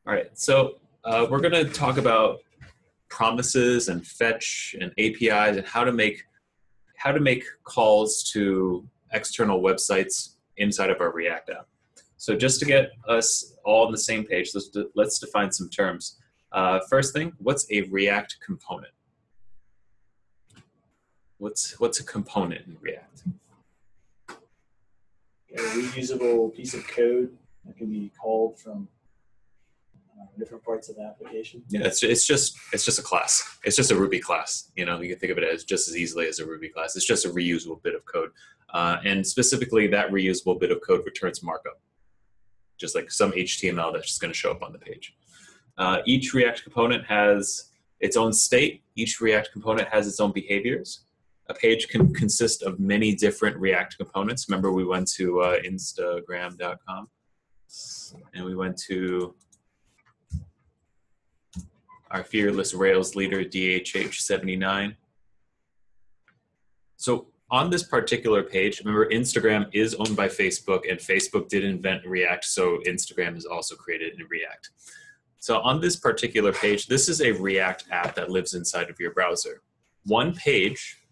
All right, so we're going to talk about promises and fetch and APIs and how to make calls to external websites inside of our React app. So just to get us all on the same page, let's define some terms. First thing, what's a React component? What's a component in React? A reusable piece of code that can be called from different parts of the application. Yeah, it's just a class. It's just a Ruby class. You know, you can think of it as just as easily as a Ruby class. It's just a reusable bit of code, and specifically that reusable bit of code returns markup, just like some HTML that's just going to show up on the page. Each React component has its own state. Each React component has its own behaviors. A page can consist of many different React components. Remember, we went to Instagram.com, and we went to our fearless Rails leader, DHH79. So on this particular page, remember Instagram is owned by Facebook, and Facebook did invent React, so Instagram is also created in React. So on this particular page, this is a React app that lives inside of your browser.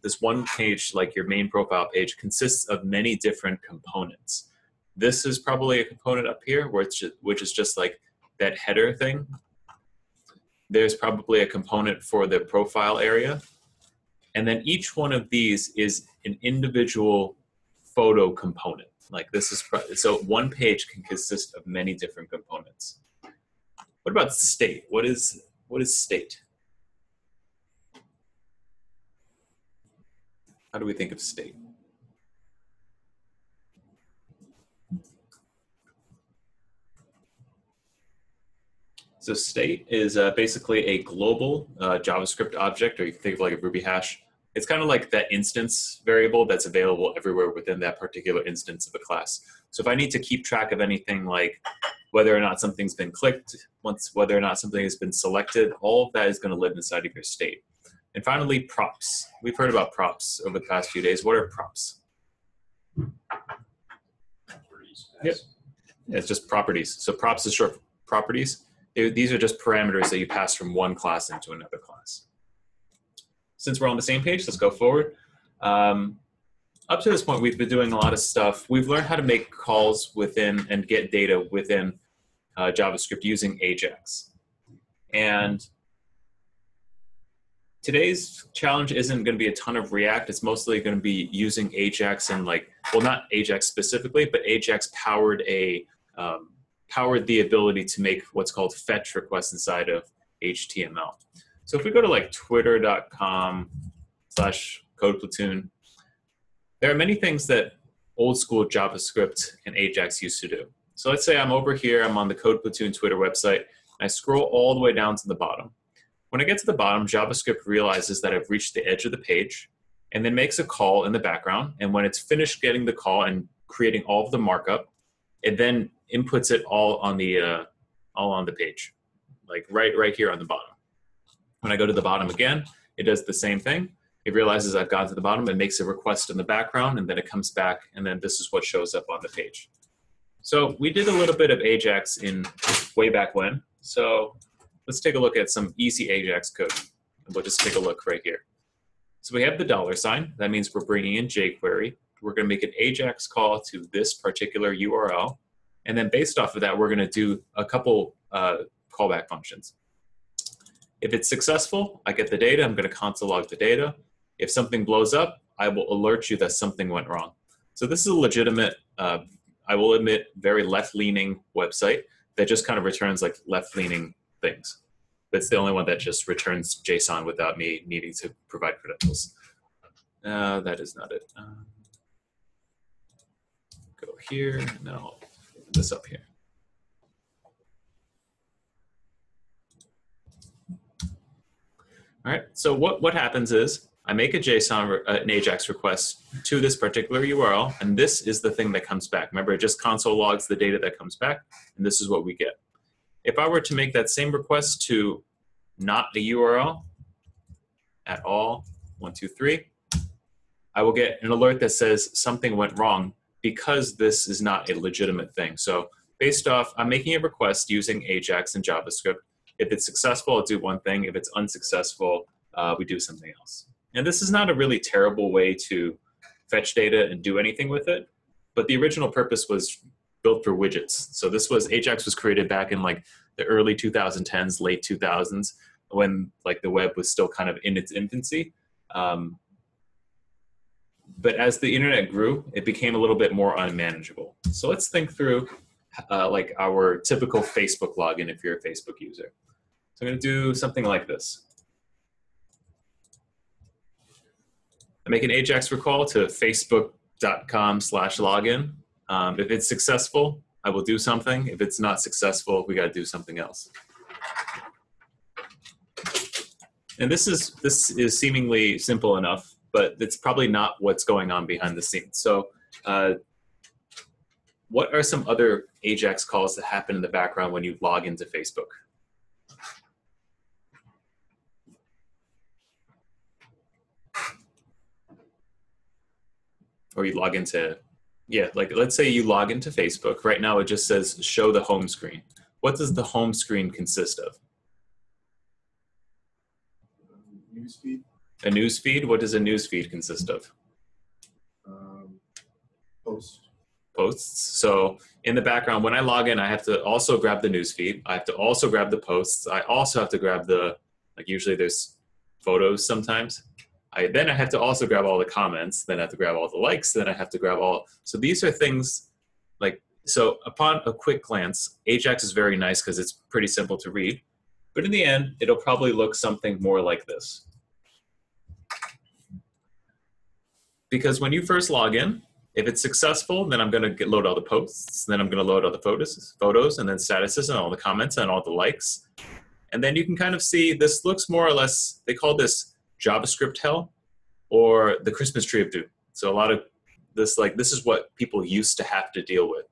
This one page, like your main profile page, consists of many different components. This is probably a component up here, which is just like that header thing. There's probably a component for the profile area. And then each one of these is an individual photo component. Like this is, so one page can consist of many different components. What about state? What is state? How do we think of state? So state is basically a global JavaScript object, or you can think of like a Ruby hash. It's kind of like that instance variable that's available everywhere within that particular instance of a class. So if I need to keep track of anything like whether or not something's been clicked, whether or not something has been selected, all of that is going to live inside of your state. And finally, props. We've heard about props over the past few days. What are props? Yep. Yeah, it's just properties. So props is short for properties. These are just parameters that you pass from one class into another class. Since we're on the same page, let's go forward. Up to this point, we've been doing a lot of stuff. We've learned how to make calls within and get data within JavaScript using Ajax. And today's challenge isn't going to be a ton of React. It's mostly going to be using Ajax and well, not Ajax specifically, but Ajax powered the ability to make what's called fetch requests inside of HTML. So if we go to like twitter.com/codeplatoon, there are many things that old school JavaScript and Ajax used to do. So let's say I'm over here, I'm on the Code Platoon Twitter website, and I scroll all the way down to the bottom. When I get to the bottom, JavaScript realizes that I've reached the edge of the page and then makes a call in the background. And when it's finished getting the call and creating all of the markup, it then inputs it all on the page, like right here on the bottom. When I go to the bottom again, it does the same thing. It realizes I've gotten to the bottom and makes a request in the background, and then it comes back, and then this is what shows up on the page. So we did a little bit of Ajax in way back when. So let's take a look at some easy Ajax code. And we'll just take a look right here. So we have the $. That means we're bringing in jQuery. We're going to make an Ajax call to this particular URL. And then based off of that, we're going to do a couple callback functions. If it's successful, I get the data. I'm going to console log the data. If something blows up, I will alert you that something went wrong. So this is a legitimate, I will admit, very left-leaning website that just kind of returns like left-leaning things. That's the only one that just returns JSON without me needing to provide credentials. That is not it. Go here. No, open this up here. All right. So what happens is I make a JSON, an Ajax request to this particular URL, and this is the thing that comes back. Remember, it just console logs the data that comes back, and this is what we get. If I were to make that same request to not a URL at all, 1, 2, 3, I will get an alert that says something went wrong because this is not a legitimate thing. So based off, I'm making a request using Ajax and JavaScript. If it's successful, I'll do one thing. If it's unsuccessful, we do something else. And this is not a really terrible way to fetch data and do anything with it, but the original purpose was built for widgets. So this was, Ajax was created back in like the early 2010s, late 2000s, when like the web was still kind of in its infancy. But as the internet grew, it became a little bit more unmanageable. So let's think through like our typical Facebook login if you're a Facebook user. So I'm going to do something like this. I make an Ajax recall to facebook.com/login. If it's successful, I will do something. If it's not successful, we got to do something else. And this is seemingly simple enough, but it's probably not what's going on behind the scenes. So what are some other Ajax calls that happen in the background when you log into Facebook? Or you log into, yeah, like let's say you log into Facebook. Right now it just says show the home screen. What does the home screen consist of? Newsfeed. A newsfeed? What does a newsfeed consist of? Posts. Posts. So in the background, when I log in, I have to also grab the newsfeed. I have to also grab the posts. I also have to grab the, like usually there's photos sometimes. Then I have to also grab all the comments. Then I have to grab all the likes. Then I have to grab all. So these are things like, so upon a quick glance, Ajax is very nice because it's pretty simple to read. But in the end, it'll probably look something more like this. Because when you first log in, if it's successful, then I'm going to load all the posts. Then I'm going to load all the photos, and then statuses and all the comments and all the likes. And then you can kind of see this looks more or less, they call this JavaScript hell or the Christmas tree of doom. So a lot of this, like this is what people used to have to deal with.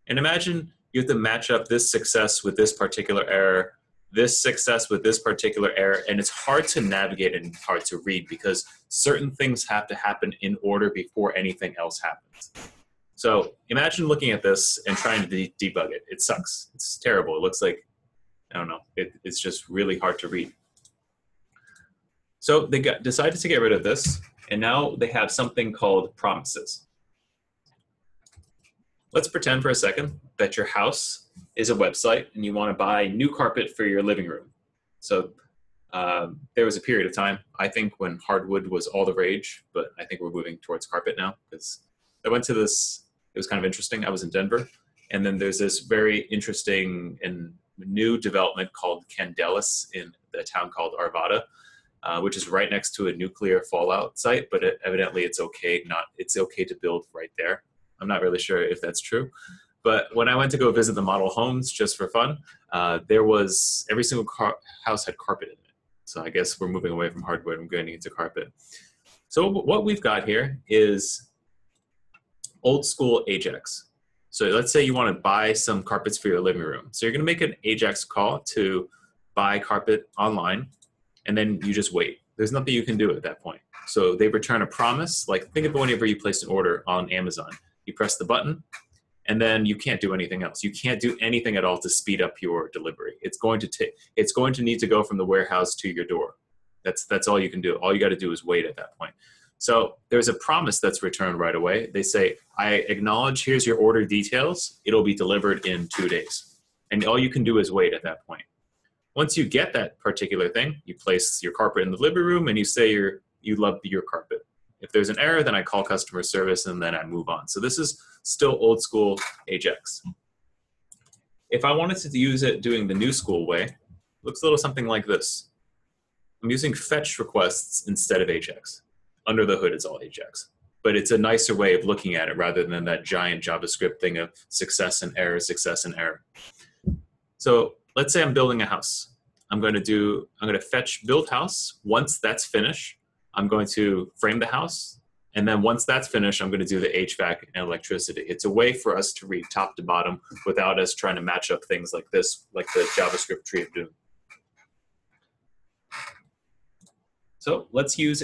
And imagine you have to match up this success with this particular error, this success with this particular error, and it's hard to navigate and hard to read because certain things have to happen in order before anything else happens. So imagine looking at this and trying to debug it. It sucks. It's terrible. It looks like, I don't know, it's just really hard to read. So they decided to get rid of this, and now they have something called promises. Let's pretend for a second that your house is a website and you want to buy new carpet for your living room. So there was a period of time, I think, when hardwood was all the rage, but I think we're moving towards carpet now because I went to this, it was kind of interesting. I was in Denver, and then there's this very interesting and new development called Candelas in the town called Arvada, which is right next to a nuclear fallout site, but evidently it's okay to build right there. I'm not really sure if that's true. But when I went to go visit the model homes just for fun, there was, every single house had carpet in it. So I guess we're moving away from hardwood and going into carpet. So what we've got here is old school Ajax. So let's say you want to buy some carpets for your living room. So you're going to make an Ajax call to buy carpet online, and then you just wait. There's nothing you can do at that point. So they return a promise. Like think of whenever you place an order on Amazon. You press the button, and then you can't do anything else. You can't do anything at all to speed up your delivery. It's going to need to go from the warehouse to your door. That's all you can do. All you got to do is wait at that point. So there's a promise that's returned right away. They say, I acknowledge, here's your order details. It'll be delivered in 2 days. And all you can do is wait at that point. Once you get that particular thing, you place your carpet in the living room and you say you love your carpet. If there's an error, then I call customer service and then I move on. So this is still old school Ajax. If I wanted to use it doing the new school way, it looks a little something like this. I'm using fetch requests instead of Ajax. Under the hood, it's all Ajax. But it's a nicer way of looking at it rather than that giant JavaScript thing of success and error, success and error. So let's say I'm building a house. I'm going to fetch build house. Once that's finished, I'm going to frame the house. And then once that's finished, I'm going to do the HVAC and electricity. It's a way for us to read top to bottom without us trying to match up things like this, like the JavaScript tree of doom. So let's use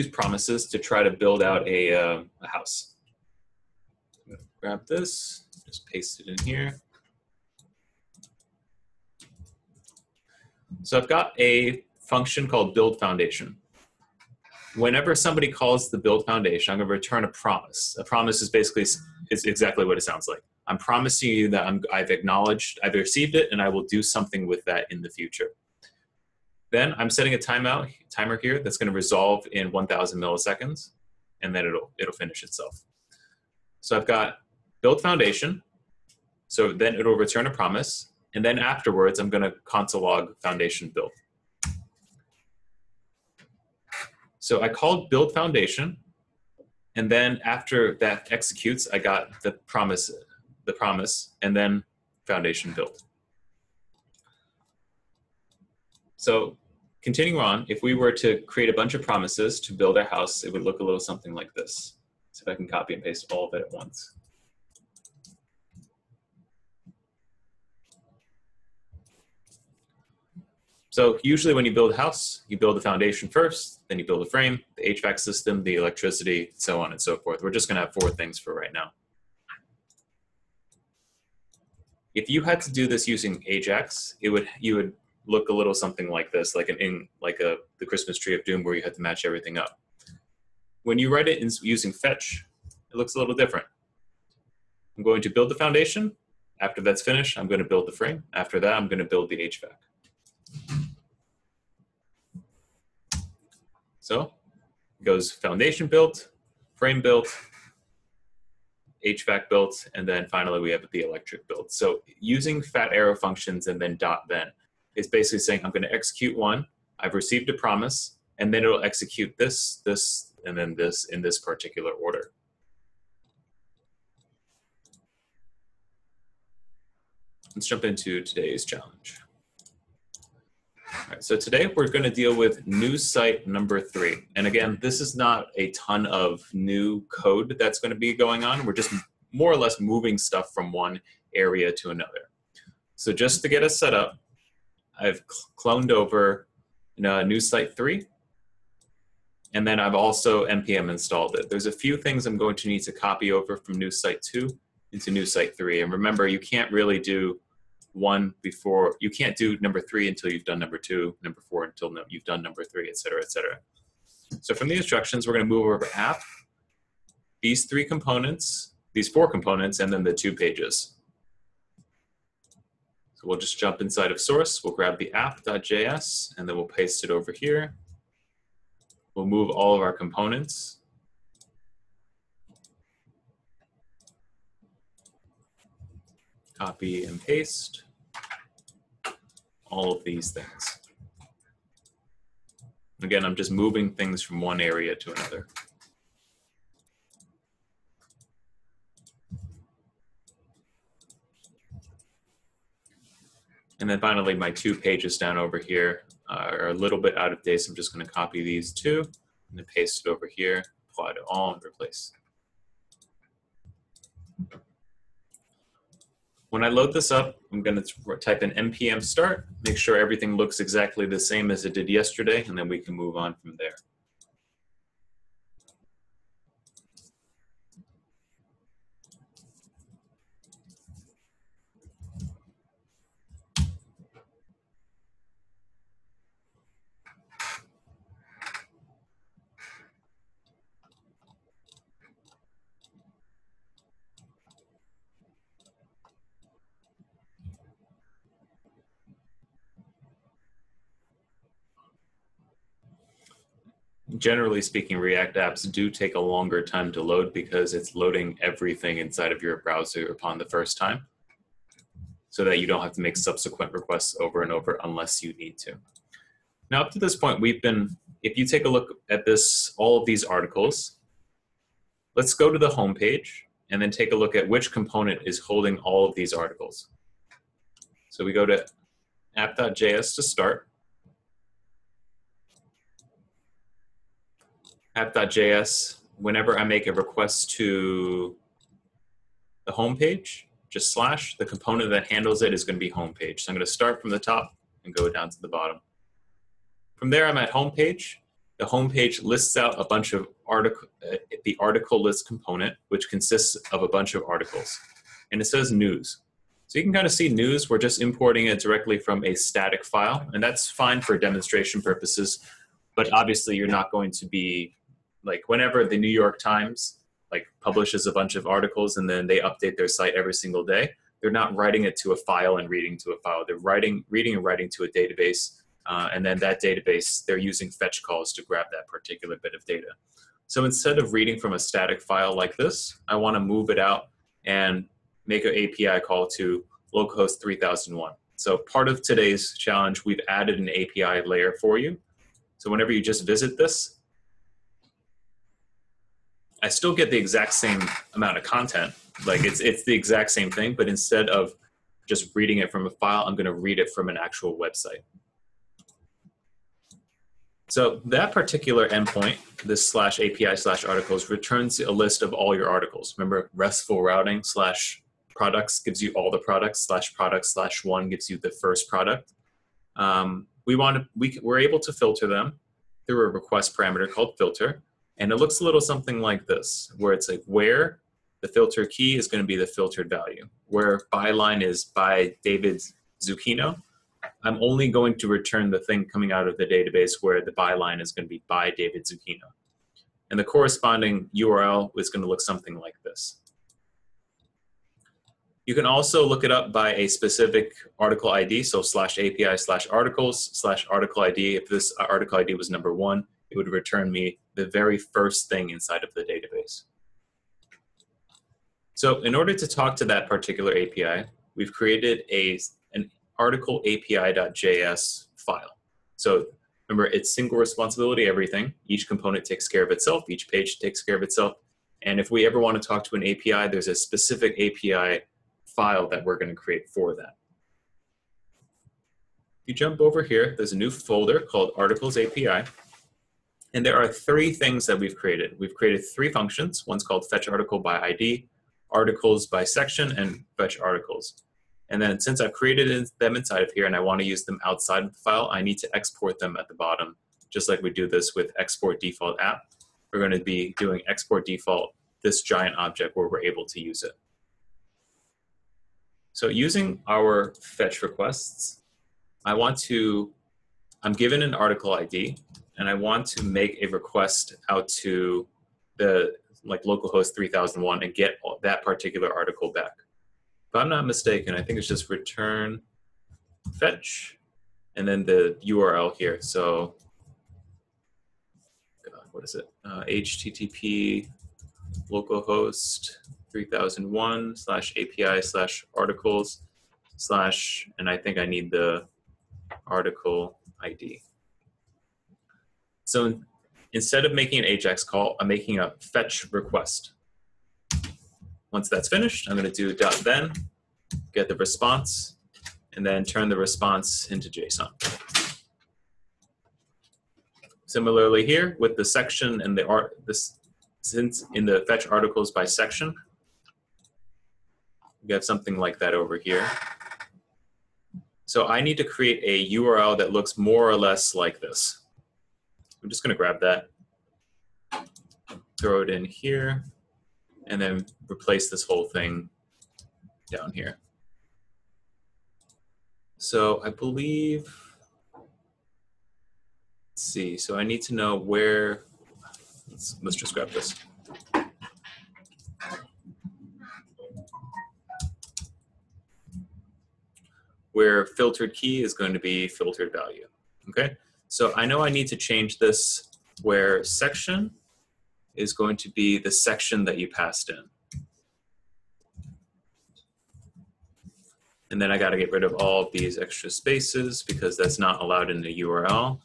promises to try to build out a house. Grab this, Just paste it in here. So I've got a function called build foundation. Whenever somebody calls the build foundation, I'm going to return a promise. A promise is basically is exactly what it sounds like. I'm promising you that I've acknowledged, I've received it, and I will do something with that in the future. Then I'm setting a timer here that's going to resolve in 1,000 milliseconds, and then it'll finish itself. So I've got build foundation. So then it'll return a promise, and then afterwards I'm going to console log foundation build. So I called build foundation, and then after that executes, I got the promise, and then foundation build. So continuing on, if we were to create a bunch of promises to build our house, it would look a little something like this. So if I can copy and paste all of it at once. So usually when you build a house, you build the foundation first, then you build a frame, the HVAC system, the electricity, so on and so forth. We're just going to have 4 things for right now. If you had to do this using Ajax, you would look a little something like this, like the Christmas tree of doom, where you had to match everything up. When you write it using fetch, it looks a little different. I'm going to build the foundation. After that's finished, I'm going to build the frame. After that, I'm going to build the HVAC. So it goes foundation built, frame built, HVAC built, and then finally we have the electric built. So using fat arrow functions and then .then is basically saying I'm going to execute one, I've received a promise, and then it'll execute this, this, and then this in this particular order. Let's jump into today's challenge. All right, so today we're going to deal with news site number 3. And again, this is not a ton of new code that's going to be going on. We're just more or less moving stuff from one area to another. So just to get us set up, I've cloned over news site 3. And then I've also npm installed it. There's a few things I'm going to need to copy over from news site 2 into news site 3. And remember, you can't really do one before, you can't do number 3 until you've done number 2, number 4 until you've done number 3, et cetera, et cetera. So from the instructions, we're going to move over app, these 3 components, these 4 components, and then the 2 pages. So we'll just jump inside of source, we'll grab the app.js, and then we'll paste it over here. We'll move all of our components. Copy and paste all of these things. Again, I'm just moving things from one area to another. And then finally, my 2 pages down over here are a little bit out of date, so I'm just going to copy these 2 and then paste it over here, apply to all, and replace. When I load this up, I'm going to type in npm start, make sure everything looks exactly the same as it did yesterday, and then we can move on from there. Generally speaking, React apps do take a longer time to load because it's loading everything inside of your browser upon the first time, so that you don't have to make subsequent requests over and over unless you need to. Now, up to this point, if you take a look at this, all of these articles, let's go to the home page and then take a look at which component is holding all of these articles. So we go to app.js to start. App.js, whenever I make a request to the home page, just slash, the component that handles it is going to be home page. So I'm going to start from the top and go down to the bottom. From there, I'm at home page. The home page lists out a bunch of the article list component, which consists of a bunch of articles. and it says news. So you can kind of see news. We're just importing it directly from a static file, and that's fine for demonstration purposes. But obviously, you're not going to be like whenever the New York Times like publishes a bunch of articles and then they update their site every single day. They're not writing it to a file and reading to a file. They're reading and writing to a database, and then that database they're using fetch calls to grab that particular bit of data. So instead of reading from a static file like this, I want to move it out and make an API call to localhost 3001. So part of today's challenge, we've added an API layer for you. So whenever you just visit this, I still get the exact same amount of content. Like it's the exact same thing, but instead of just reading it from a file, I'm going to read it from an actual website. So that particular endpoint, this /API/articles, returns a list of all your articles. Remember, RESTful routing /products gives you all the products, /products/1 gives you the first product. We're able to filter them through a request parameter called filter. And it looks a little something like this, where it's like where the filter key is going to be the filtered value, where byline is by David Zucchino. I'm only going to return the thing coming out of the database where the byline is going to be by David Zucchino. And the corresponding URL is going to look something like this. You can also look it up by a specific article ID, so /API/articles/article ID. If this article ID was number 1, it would return me the very first thing inside of the database. So in order to talk to that particular API, we've created an article API.js file. So remember, it's single responsibility, everything. Each component takes care of itself. Each page takes care of itself. And if we ever want to talk to an API, there's a specific API file that we're going to create for that. If you jump over here, there's a new folder called Articles API. And there are 3 things that we've created. We've created 3 functions. One's called fetch article by ID, articles by section, and fetch articles. And then since I've created them inside of here and I want to use them outside of the file, I need to export them at the bottom, just like we do this with export default app. We're going to be doing export default, this giant object where we're able to use it. So using our fetch requests, I'm given an article ID, and I want to make a request out to the localhost 3001 and get that particular article back. If I'm not mistaken, I think it's just return fetch and then the URL here. So, what is it? HTTP localhost 3001 /API/articles/ and I think I need the article ID. So instead of making an AJAX call, I'm making a fetch request. Once that's finished, I'm going to do .then, get the response, and then turn the response into JSON. Similarly here, with the section and since in the fetch articles by section, we have something like that over here. So I need to create a URL that looks more or less like this. I'm just going to grab that, throw it in here, and then replace this whole thing down here. So I believe, let's see, so I need to know where, let's just grab this. Where filtered key is going to be filtered value, okay? So I know I need to change this where section is going to be the section that you passed in. And then I got to get rid of all of these extra spaces because that's not allowed in the URL.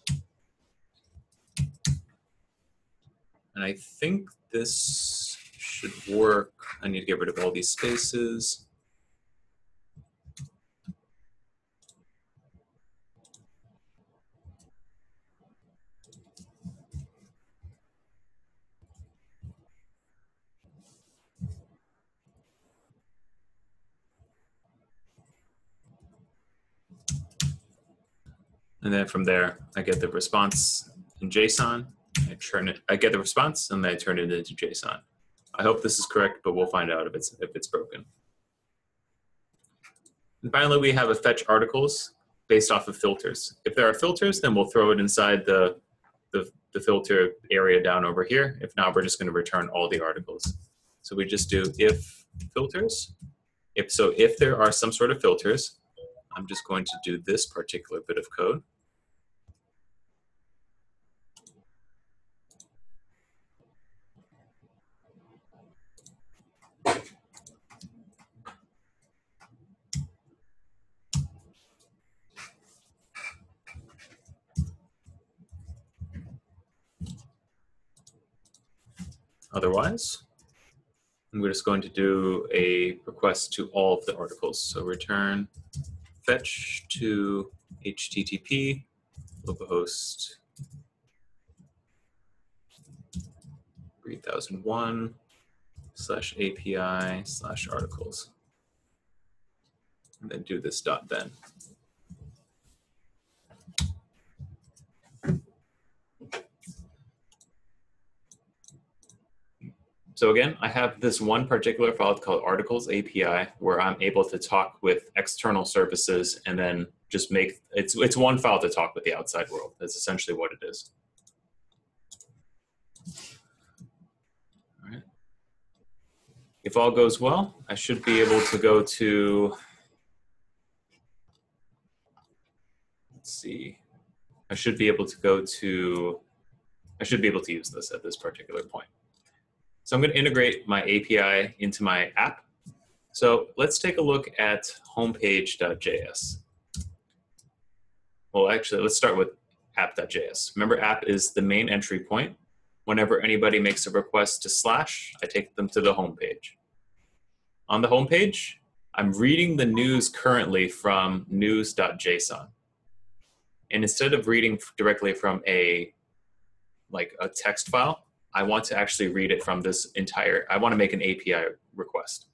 And I think this should work. I need to get rid of all these spaces. And then from there, I get the response in JSON. I get the response, and then I turn it into JSON. I hope this is correct, but we'll find out if it's broken. And finally, we have a fetch articles based off of filters. If there are filters, then we'll throw it inside the filter area down over here. If not, we're just going to return all the articles. So we just do if filters. If there are some sort of filters, I'm just going to do this particular bit of code. Otherwise, we're just going to do a request to all of the articles. So return fetch to HTTP localhost 3001/API/articles. And then do this dot then. So again, I have this one particular file called articles API where I'm able to talk with external services and then just make, it's one file to talk with the outside world. That's essentially what it is. All right. If all goes well, I should be able to go to, let's see, I should be able to use this at this particular point. So I'm going to integrate my API into my app. So let's take a look at homepage.js. Well, actually, let's start with app.js. Remember, app is the main entry point. Whenever anybody makes a request to slash, I take them to the homepage. On the homepage, I'm reading the news currently from news.json. And instead of reading directly from a text file, I want to actually read it from this entire, I want to make an API request.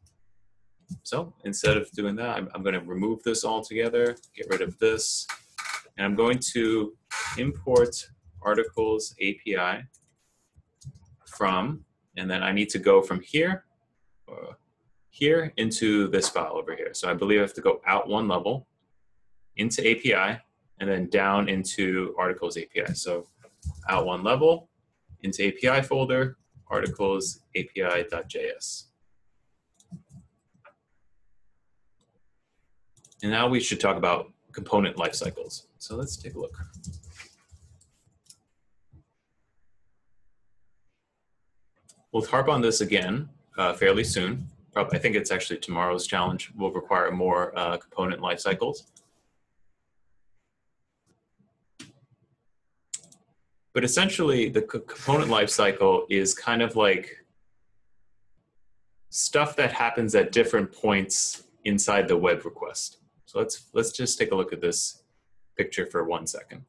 So instead of doing that, I'm going to remove this altogether, get rid of this, and I'm going to import articles API from, and then I need to go from here, here into this file over here. So I believe I have to go out one level into API and then down into articles API. So out one level, into API folder, articles API.js. And now we should talk about component lifecycles. So let's take a look. We'll harp on this again fairly soon. I think it's actually tomorrow's challenge will require more component lifecycles. But essentially, the component lifecycle is kind of like stuff that happens at different points inside the web request. So let's just take a look at this picture for 1 second.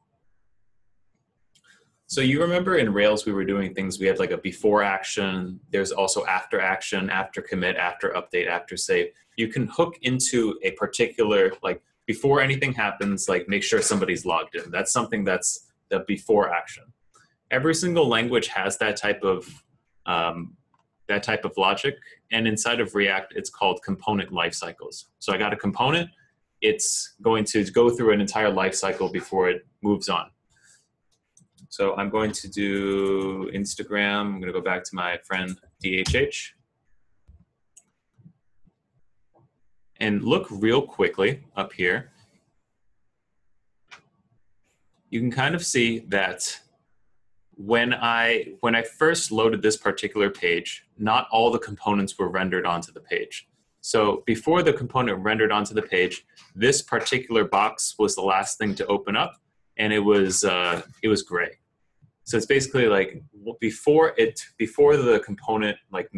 So you remember in Rails we were doing things, we had like a before action, there's also after action, after commit, after update, after save. You can hook into a particular, like before anything happens, like make sure somebody's logged in. That's something that's the before action. Every single language has that type of logic, and inside of React, it's called component lifecycles. So I got a component, it's going to go through an entire lifecycle before it moves on. So I'm going to do Instagram. I'm going to go back to my friend DHH. And look real quickly up here. You can kind of see that when I first loaded this particular page, not all the components were rendered onto the page. So before the component rendered onto the page, this particular box was the last thing to open up, and it was gray. So it's basically like before the component like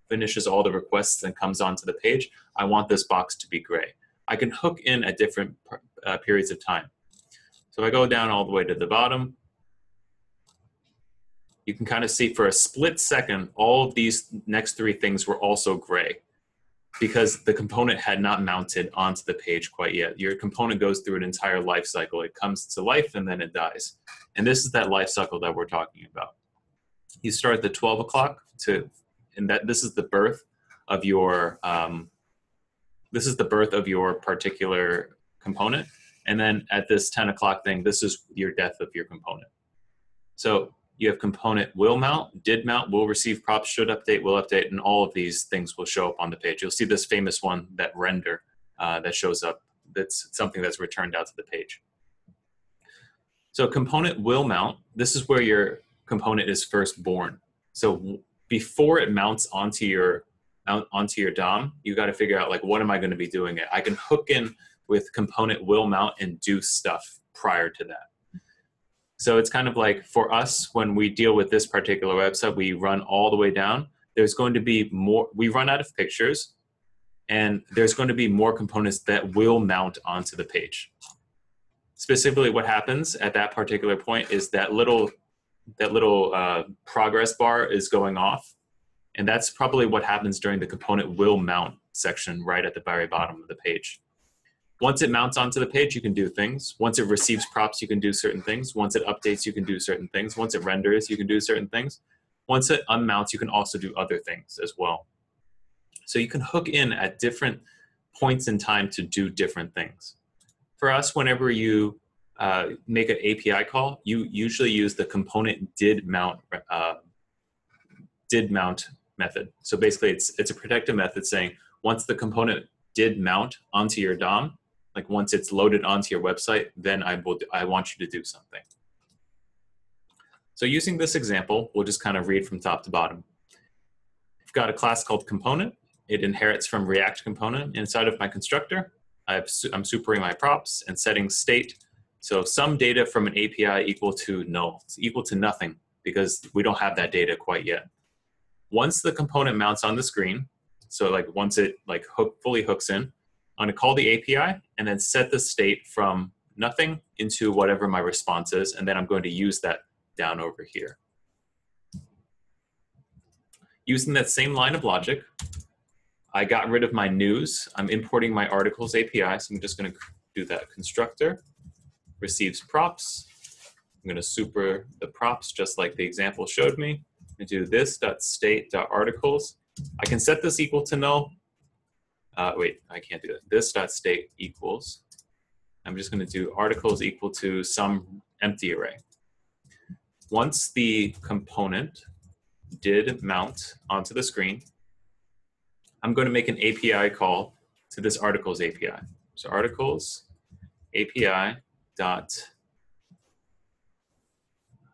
finishes all the requests and comes onto the page, I want this box to be gray. I can hook in at different periods of time. So if I go down all the way to the bottom, you can kind of see for a split second, all of these next three things were also gray because the component had not mounted onto the page quite yet. Your component goes through an entire life cycle. It comes to life and then it dies. And this is that life cycle that we're talking about. You start at the 12 o'clock and this is the birth of your this is the birth of your particular component. And then at this 10 o'clock thing, this is your death of your component. So you have component will mount, did mount, will receive props, should update, will update, and all of these things will show up on the page. You'll see this famous one, that render, that shows up. That's something that's returned out to the page. So component will mount, this is where your component is first born. So before it mounts onto your DOM, you got to figure out, like, what am I going to be doing it? I can hook in with component will mount and do stuff prior to that. So it's kind of like, for us, when we deal with this particular website, we run all the way down. There's going to be more, we run out of pictures, and there's going to be more components that will mount onto the page. Specifically, what happens at that particular point is that little progress bar is going off. And that's probably what happens during the component will mount section right at the very bottom of the page. Once it mounts onto the page, you can do things. Once it receives props, you can do certain things. Once it updates, you can do certain things. Once it renders, you can do certain things. Once it unmounts, you can also do other things as well. So you can hook in at different points in time to do different things. For us, whenever you make an API call, you usually use the component did mount method. So basically, it's a protective method saying, once the component did mount onto your DOM, like once it's loaded onto your website, then I want you to do something. So using this example, we'll just kind of read from top to bottom. I've got a class called component. It inherits from React component. Inside of my constructor, I'm supering my props and setting state. So some data from an API equal to null. It's equal to nothing because we don't have that data quite yet. Once the component mounts on the screen, so like once it like fully hooks in, I'm gonna call the API and then set the state from nothing into whatever my response is, and then I'm going to use that down over here. Using that same line of logic, I got rid of my news. I'm importing my articles API, so I'm just gonna do that. Constructor receives props. I'm gonna super the props just like the example showed me. And do this.state.articles. I can set this equal to null. Wait, I can't do that. This.state equals. I'm just going to do articles equal to some empty array. Once the component did mount onto the screen, I'm going to make an API call to this articles API. So articles API dot,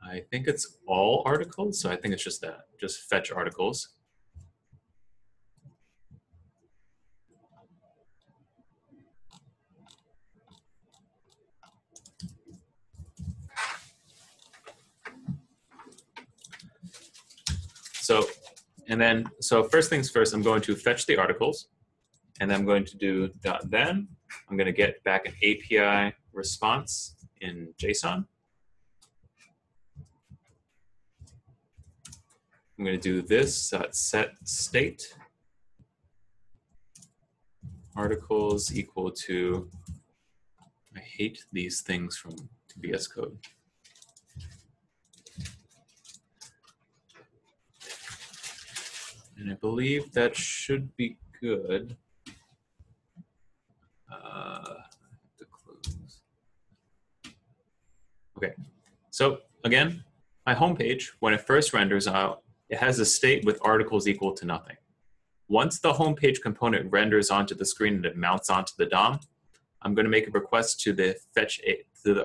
I think it's all articles, so I think it's just that, just fetch articles. So first things first, I'm going to fetch the articles, and then I'm going to do .then. I'm going to get back an API response in JSON. I'm going to do this set state articles equal to, I hate these things from VS Code. And I believe that should be good. I have to close. Okay, so again, my home page, when it first renders out, it has a state with articles equal to nothing. Once the home page component renders onto the screen and it mounts onto the DOM, I'm going to make a request to the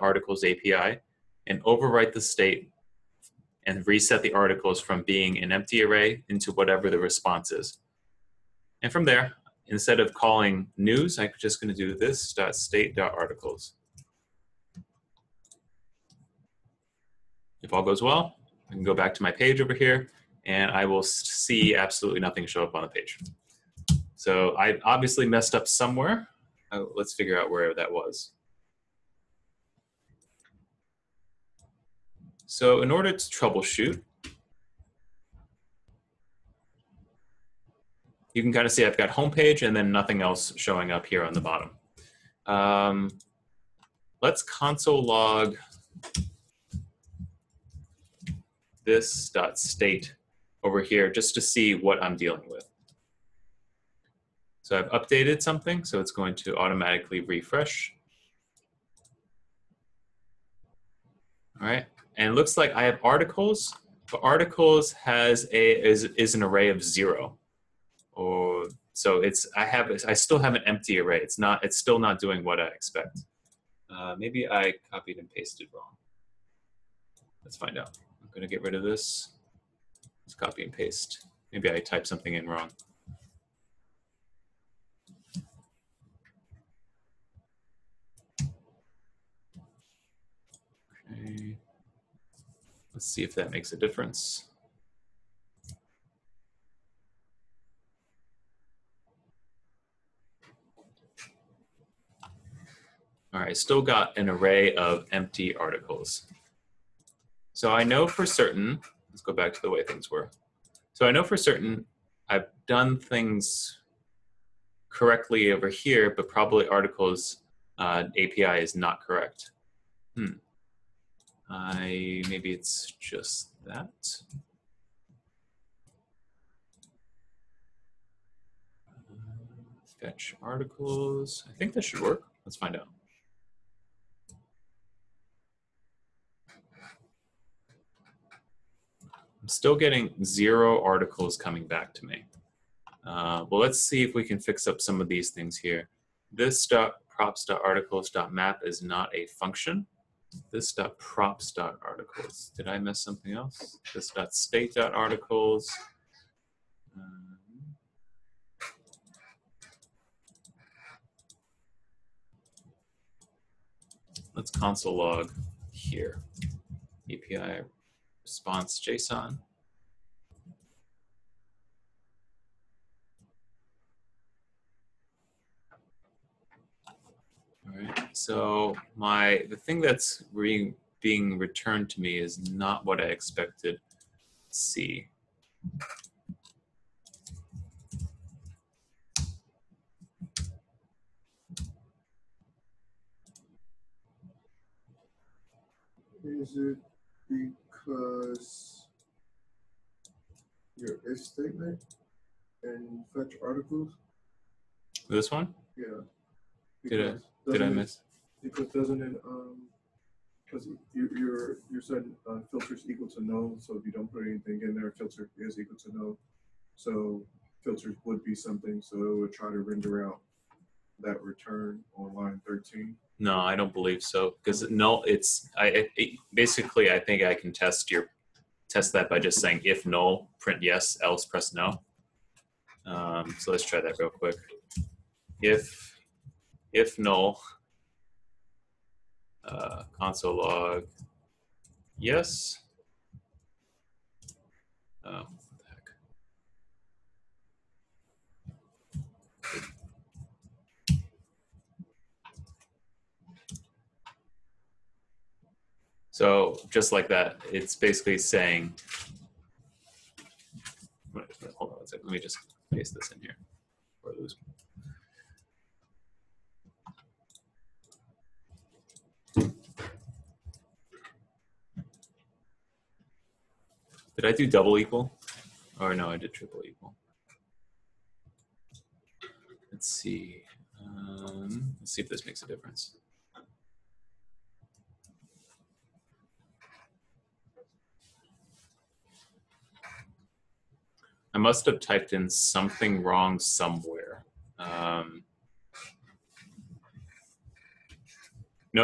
articles API and overwrite the state and reset the articles from being an empty array into whatever the response is. And from there, instead of calling news, I'm just going to do this.state.articles. If all goes well, I can go back to my page over here, and I will see absolutely nothing show up on the page. So I obviously messed up somewhere. Let's figure out where that was. So in order to troubleshoot, you can kind of see I've got home page and then nothing else showing up here on the bottom. Let's console log this.state over here just to see what I'm dealing with. So I've updated something, so it's going to automatically refresh. All right, and it looks like I have articles, but articles is an array of 0. Or so I still have an empty array. It's still not doing what I expect. Maybe I copied and pasted wrong. Let's find out. I'm going to get rid of this. Let's copy and paste. Maybe I typed something in wrong. Okay. Let's see if that makes a difference. All right, still got an array of empty articles. So I know for certain, let's go back to the way things were. So I know for certain I've done things correctly over here, but probably articles API is not correct. Maybe it's just that. Fetch articles. I think this should work. Let's find out. I'm still getting 0 articles coming back to me. Well, let's see if we can fix up some of these things here. This.props.articles.map is not a function. This.props.articles. Did I miss something else? This.state.articles. Let's console log here. API response JSON. All right, so the thing that's being returned to me is not what I expected. Let's see. Is it because your if statement and fetch articles? This one? Yeah. Did I miss? Because doesn't it because you're setting filters equal to null, so if you don't put anything in there, filter is equal to null. So filters would be something, so it would try to render out that return on line 13. No, I don't believe so, because null. Basically I think I can test that by just saying if null, print yes, else press no. So let's try that real quick. If null, console log yes. Oh, what the heck. So just like that, it's basically saying, hold on a second, let me just paste this in here or lose. Did I do double equal? Or no, I did triple equal. Let's see. Let's see if this makes a difference. I must have typed in something wrong somewhere. No,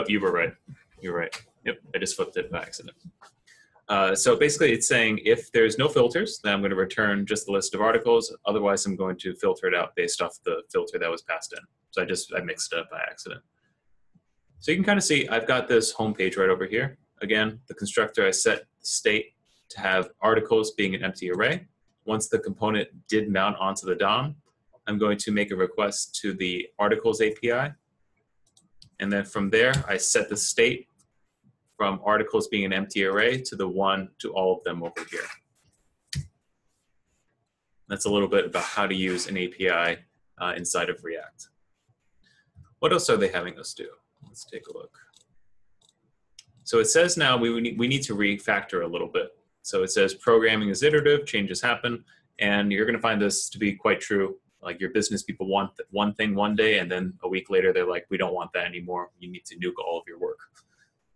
you were right. You're right. Yep, I just flipped it by accident. So basically it's saying if there's no filters, then I'm going to return just the list of articles. Otherwise, I'm going to filter it out based off the filter that was passed in. So I mixed it up by accident. So you can kind of see I've got this home page right over here. Again, the constructor, I set the state to have articles being an empty array. Once the component did mount onto the DOM, I'm going to make a request to the articles API. And then from there, I set the state from articles being an empty array to the one to all of them over here. That's a little bit about how to use an API inside of React. What else are they having us do? Let's take a look. So it says now we need to refactor a little bit. So it says programming is iterative, changes happen, and you're going to find this to be quite true Like your business people want one thing one day, and then a week later they're like, we don't want that anymore. You need to nuke all of your work.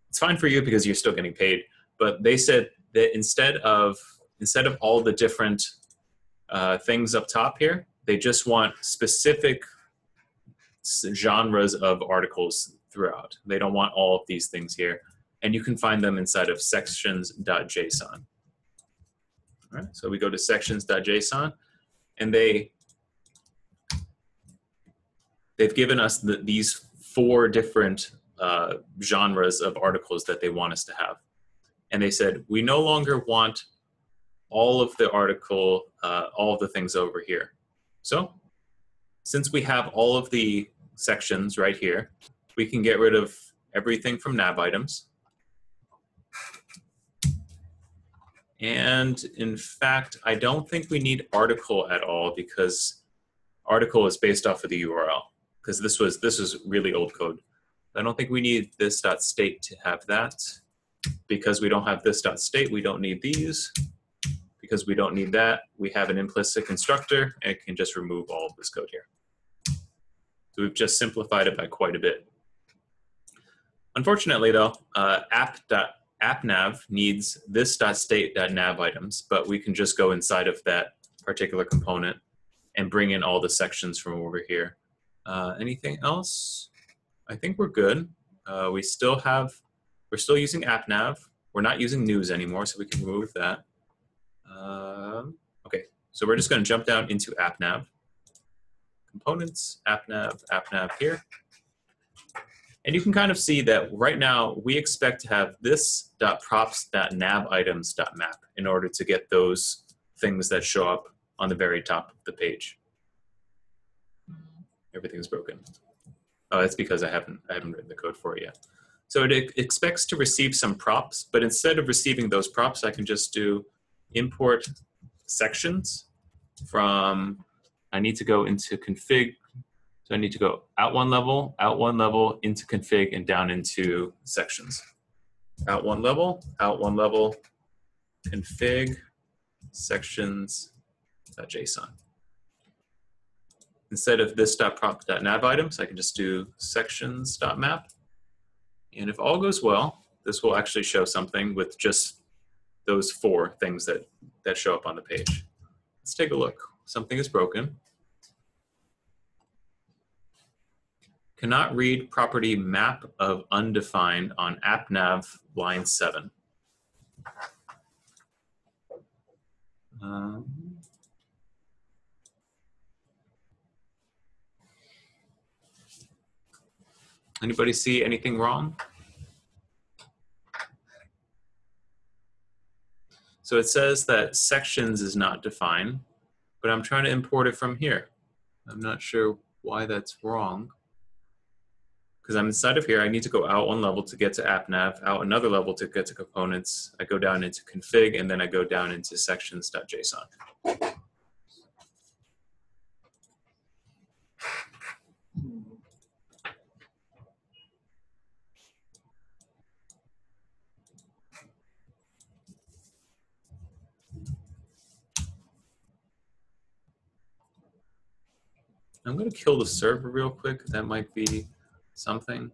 It's fine for you because you're still getting paid. But they said that instead of all the different things up top here, they just want specific genres of articles throughout. They don't want all of these things here. And you can find them inside of sections.json. All right, so we go to sections.json, and they've given us these 4 different genres of articles that they want us to have. And they said, we no longer want all of the article, all of the things over here. So since we have all of the sections right here, we can get rid of everything from nav items. And in fact, I don't think we need article at all, because article is based off of the URL, because this was really old code. I don't think we need this.state to have that. Because we don't have this.state, we don't need these. Because we don't need that, we have an implicit constructor, and it can just remove all of this code here. So we've just simplified it by quite a bit. Unfortunately though, appnav needs this.state.nav items, but we can just go inside of that particular component and bring in all the sections from over here. Anything else? I think we're good. We're still using appnav. We're not using news anymore, so we can remove that. Okay, so we're just going to jump down into appnav. Components, appnav here. And you can kind of see that right now we expect to have this.props.navitems.map in order to get those things that show up on the very top of the page. Everything's broken. Oh, that's because I haven't written the code for it yet. So it expects to receive some props, but instead of receiving those props, I can just do import sections from, I need to go into config. So I need to go out one level, into config, and down into sections. Out one level, config, sections.json. Instead of this.prop.nav items, I can just do sections.map. And if all goes well, this will actually show something with just those 4 things that show up on the page. Let's take a look. Something is broken. Cannot read property map of undefined on appnav line 7. Anybody see anything wrong? So it says that sections is not defined, but I'm trying to import it from here. I'm not sure why that's wrong. Because I'm inside of here, I need to go out one level to get to appnav, out another level to get to components. I go down into config, and then I go down into sections.json. I'm going to kill the server real quick. That might be something.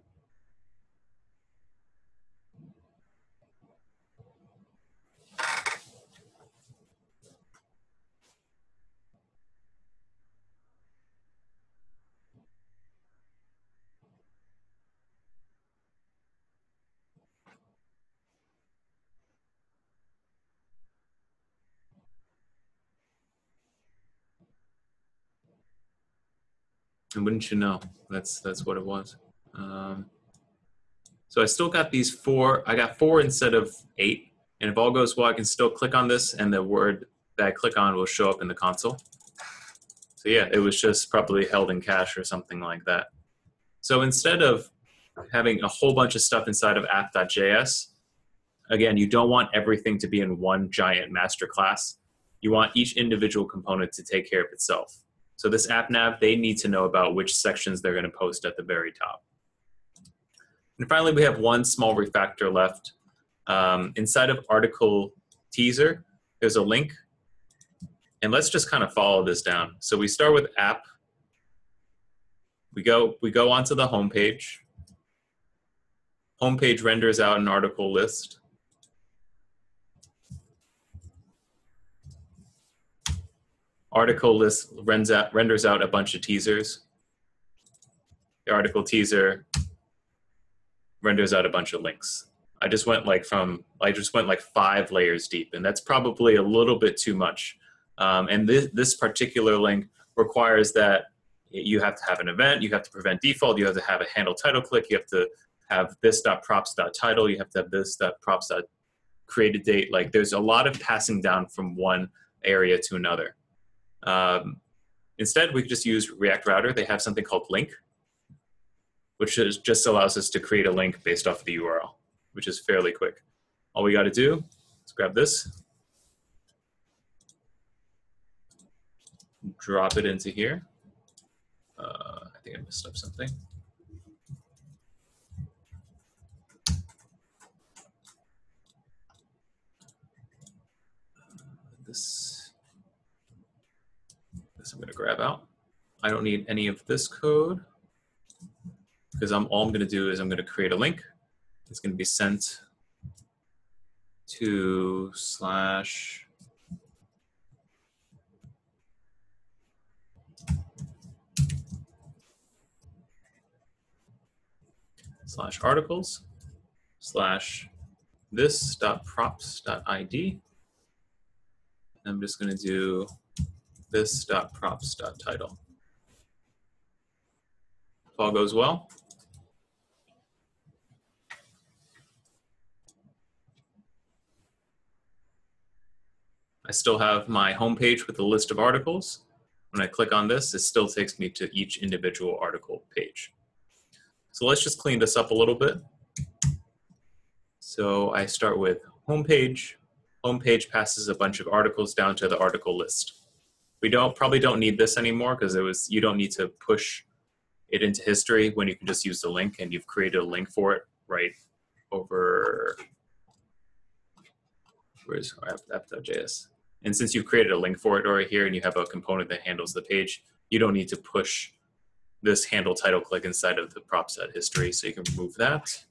And wouldn't you know, that's what it was. So I still got these 4. I got 4 instead of 8. And if all goes well, I can still click on this, and the word that I click on will show up in the console. So yeah, it was just probably held in cache or something like that. So instead of having a whole bunch of stuff inside of app.js, again, you don't want everything to be in one giant master class. You want each individual component to take care of itself. So this appnav, they need to know about which sections they're going to post at the very top. And finally, we have one small refactor left. Inside of article teaser, there's a link. And let's just kind of follow this down. So we start with app. We go onto the home page. Home page renders out an article list. Article list renders out a bunch of teasers. The article teaser renders out a bunch of links. I just went like 5 layers deep, and that's probably a little bit too much. And this particular link requires that you have to have an event, you have to prevent default, you have to have a handle title click, you have to have this.props.title, you have to have this.props.created date. Like there's a lot of passing down from one area to another. Instead, we could just use React Router. They have something called link, which just allows us to create a link based off of the URL, which is fairly quick. All we got to do is grab this, drop it into here. I think I messed up something. This I'm going to grab out. I don't need any of this code because all I'm going to do is I'm going to create a link. It's going to be sent to slash articles slash this.props.id. I'm just going to do this.props.title. If all goes well, I still have my home page with a list of articles. When I click on this, it still takes me to each individual article page. So let's just clean this up a little bit. So I start with home page. Home page passes a bunch of articles down to the article list. We probably don't need this anymore because you don't need to push it into history when you can just use the link, and you've created a link for it right over, where's app.js? And since you've created a link for it right here and you have a component that handles the page, you don't need to push this handle title click inside of the props.history, so you can remove that.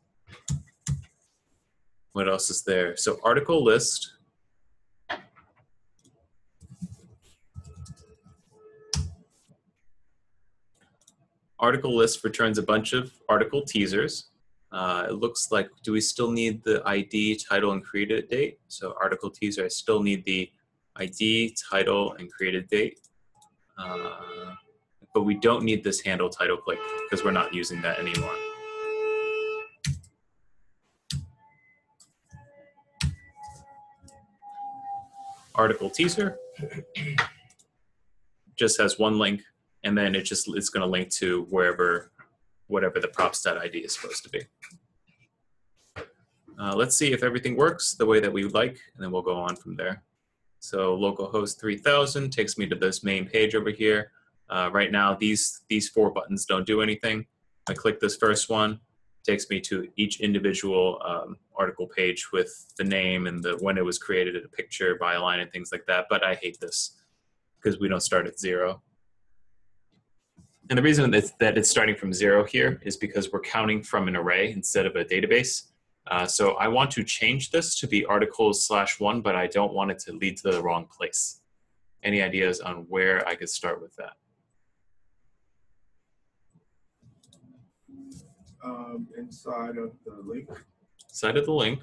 What else is there? So article list. Article list returns a bunch of article teasers. It looks like, do we still need the ID, title, and created date? So article teaser, I still need the ID, title, and created date. But we don't need this handle title click because we're not using that anymore. Article teaser just has one link, and then it's going to link to whatever the props.id is supposed to be. Let's see if everything works the way that we would like, and then we'll go on from there. So localhost 3000 takes me to this main page over here. Right now, these 4 buttons don't do anything. I click this first one, it takes me to each individual article page with the name and when it was created, a picture, byline, and things like that. But I hate this because we don't start at 0. And the reason that it's starting from 0 here is because we're counting from an array instead of a database. So I want to change this to be articles/1, but I don't want it to lead to the wrong place. Any ideas on where I could start with that? Inside of the link. Inside of the link.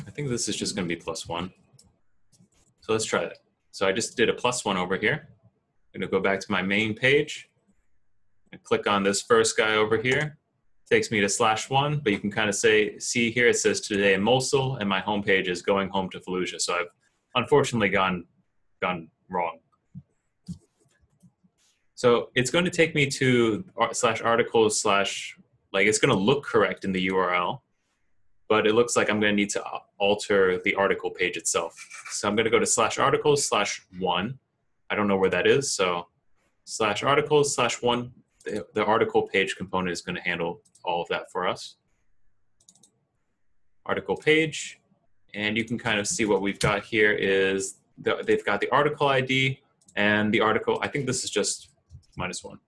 I think this is just going to be +1. So let's try that. So I just did a +1 over here. I'm going to go back to my main page and click on this first guy over here. Takes me to /1, but you can kind of see here it says today in Mosul, and my home page is going home to Fallujah. So I've unfortunately gone wrong. So it's going to take me to /articles/ like it's going to look correct in the URL, but it looks like I'm going to need to alter the article page itself. So I'm going to go to /articles/1. I don't know where that is, so /articles/1, the article page component is going to handle all of that for us. article page. And you can kind of see what we've got here is they've got the article ID and the article. I think this is just -1.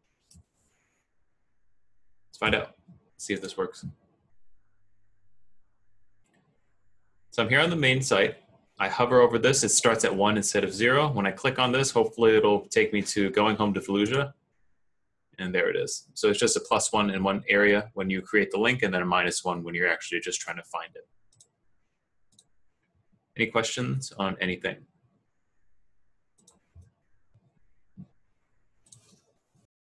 Let's find out. See if this works. So I'm here on the main site. I hover over this. It starts at 1 instead of 0. When I click on this, hopefully it'll take me to Going Home to Fallujah. And there it is. So it's just a +1 in one area when you create the link, and then a -1 when you're actually just trying to find it. Any questions on anything?